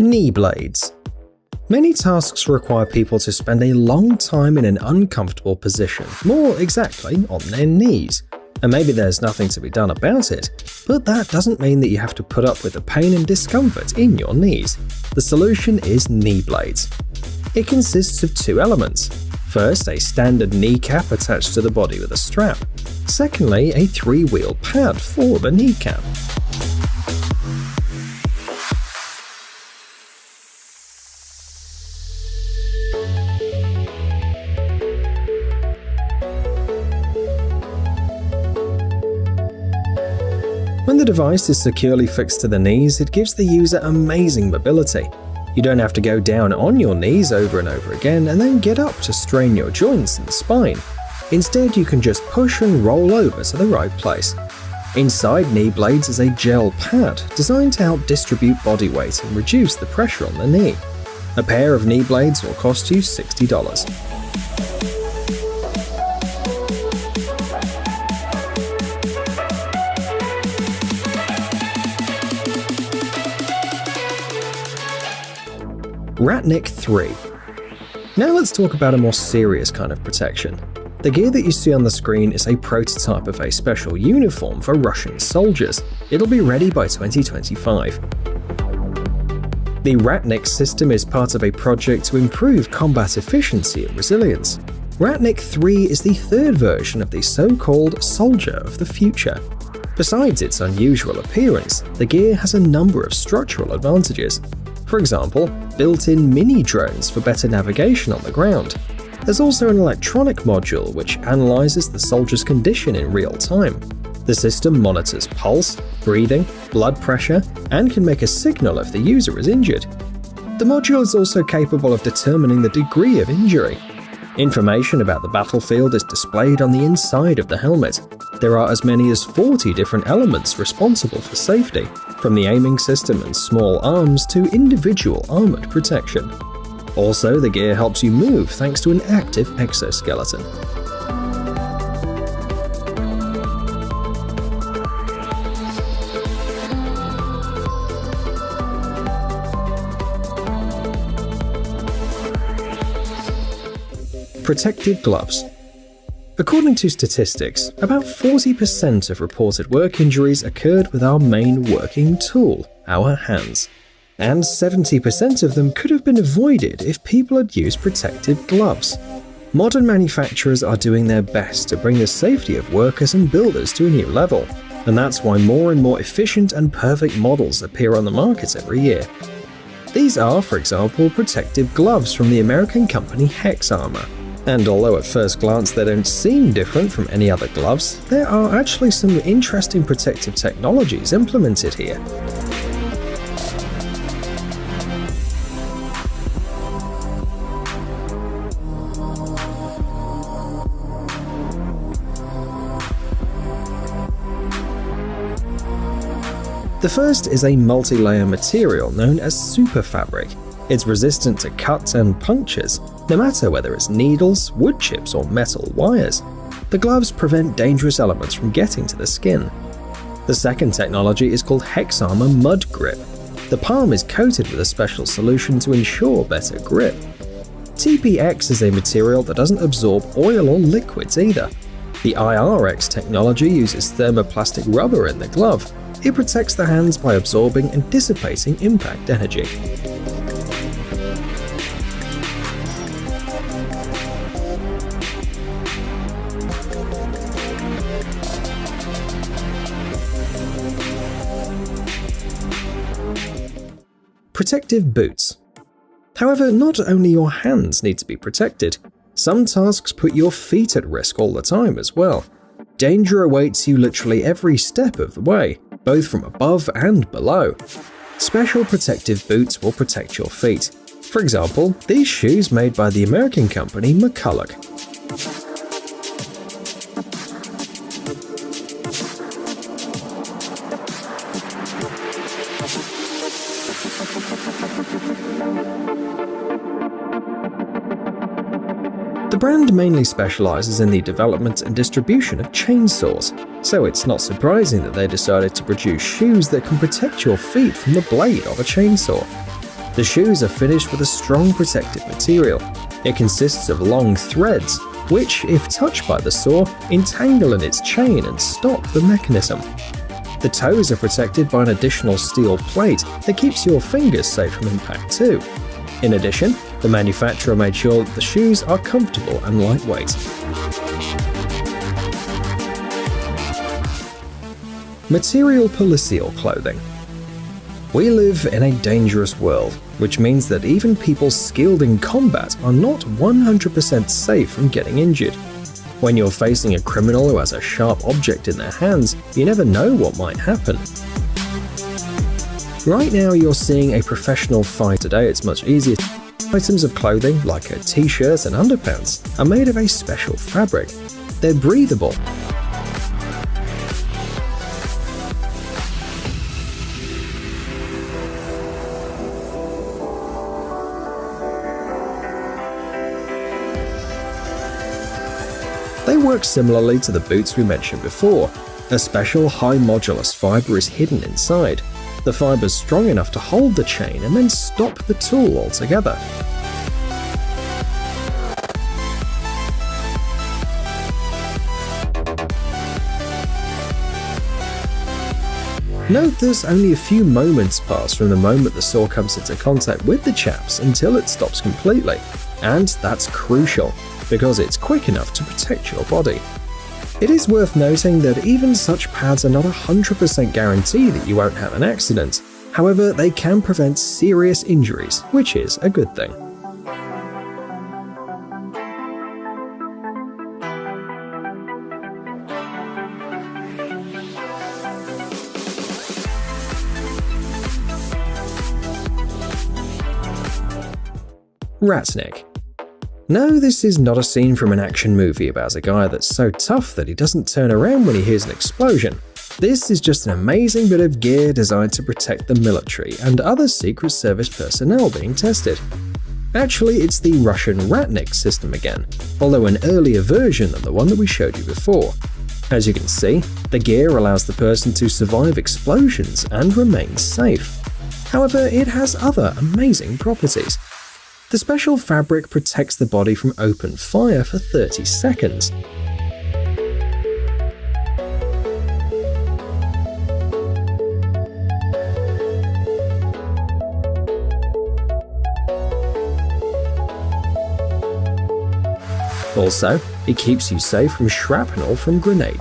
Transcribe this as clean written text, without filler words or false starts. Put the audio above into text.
Knee blades. Many tasks require people to spend a long time in an uncomfortable position, more exactly on their knees. And maybe there's nothing to be done about it, but that doesn't mean that you have to put up with the pain and discomfort in your knees. The solution is knee blades. It consists of two elements. First, a standard kneecap attached to the body with a strap. Secondly, a three-wheel pad for the kneecap. When the device is securely fixed to the knees, it gives the user amazing mobility. You don't have to go down on your knees over and over again and then get up to strain your joints and spine. Instead, you can just push and roll over to the right place. Inside knee blades is a gel pad designed to help distribute body weight and reduce the pressure on the knee. A pair of knee blades will cost you $60. Ratnik 3. Now let's talk about a more serious kind of protection. The gear that you see on the screen is a prototype of a special uniform for Russian soldiers. It'll be ready by 2025. The Ratnik system is part of a project to improve combat efficiency and resilience. Ratnik 3 is the third version of the so-called Soldier of the Future. Besides its unusual appearance, the gear has a number of structural advantages. For example, built-in mini-drones for better navigation on the ground. There's also an electronic module which analyzes the soldier's condition in real time. The system monitors pulse, breathing, blood pressure, and can make a signal if the user is injured. The module is also capable of determining the degree of injury. Information about the battlefield is displayed on the inside of the helmet. There are as many as 40 different elements responsible for safety, from the aiming system and small arms to individual armored protection. Also, the gear helps you move thanks to an active exoskeleton. Protective gloves. According to statistics, about 40% of reported work injuries occurred with our main working tool, our hands. And 70% of them could have been avoided if people had used protective gloves. Modern manufacturers are doing their best to bring the safety of workers and builders to a new level, and that's why more and more efficient and perfect models appear on the market every year. These are, for example, protective gloves from the American company Hexarmor. And although at first glance they don't seem different from any other gloves, there are actually some interesting protective technologies implemented here. The first is a multi-layer material known as superfabric. It's resistant to cuts and punctures, no matter whether it's needles, wood chips, or metal wires. The gloves prevent dangerous elements from getting to the skin. The second technology is called Hexarmor Mud Grip. The palm is coated with a special solution to ensure better grip. TPX is a material that doesn't absorb oil or liquids either. The IRX technology uses thermoplastic rubber in the glove. It protects the hands by absorbing and dissipating impact energy. Protective boots. However, not only your hands need to be protected. Some tasks put your feet at risk all the time as well. Danger awaits you literally every step of the way, both from above and below. Special protective boots will protect your feet. For example, these shoes made by the American company McCulloch. The brand mainly specializes in the development and distribution of chainsaws, so it's not surprising that they decided to produce shoes that can protect your feet from the blade of a chainsaw. The shoes are finished with a strong protective material. It consists of long threads, which, if touched by the saw, entangle in its chain and stop the mechanism. The toes are protected by an additional steel plate that keeps your fingers safe from impact too. In addition, the manufacturer made sure that the shoes are comfortable and lightweight. Material policial clothing. We live in a dangerous world, which means that even people skilled in combat are not 100% safe from getting injured. When you're facing a criminal who has a sharp object in their hands, you never know what might happen. Right now you're seeing a professional fight. Today it's much easier. Items of clothing, like a t-shirt and underpants, are made of a special fabric. They're breathable. They work similarly to the boots we mentioned before. A special high modulus fiber is hidden inside. The fiber is strong enough to hold the chain and then stop the tool altogether. Note there's only a few moments pass from the moment the saw comes into contact with the chaps until it stops completely. And that's crucial, because it's quick enough to protect your body. It is worth noting that even such pads are not 100% guarantee that you won't have an accident. However, they can prevent serious injuries, which is a good thing. Ratnik. No, this is not a scene from an action movie about a guy that's so tough that he doesn't turn around when he hears an explosion. This is just an amazing bit of gear designed to protect the military and other Secret Service personnel being tested. Actually, it's the Russian Ratnik system again, although an earlier version of the one that we showed you before. As you can see, the gear allows the person to survive explosions and remain safe. However, it has other amazing properties. The special fabric protects the body from open fire for 30 seconds. Also, it keeps you safe from shrapnel from grenades.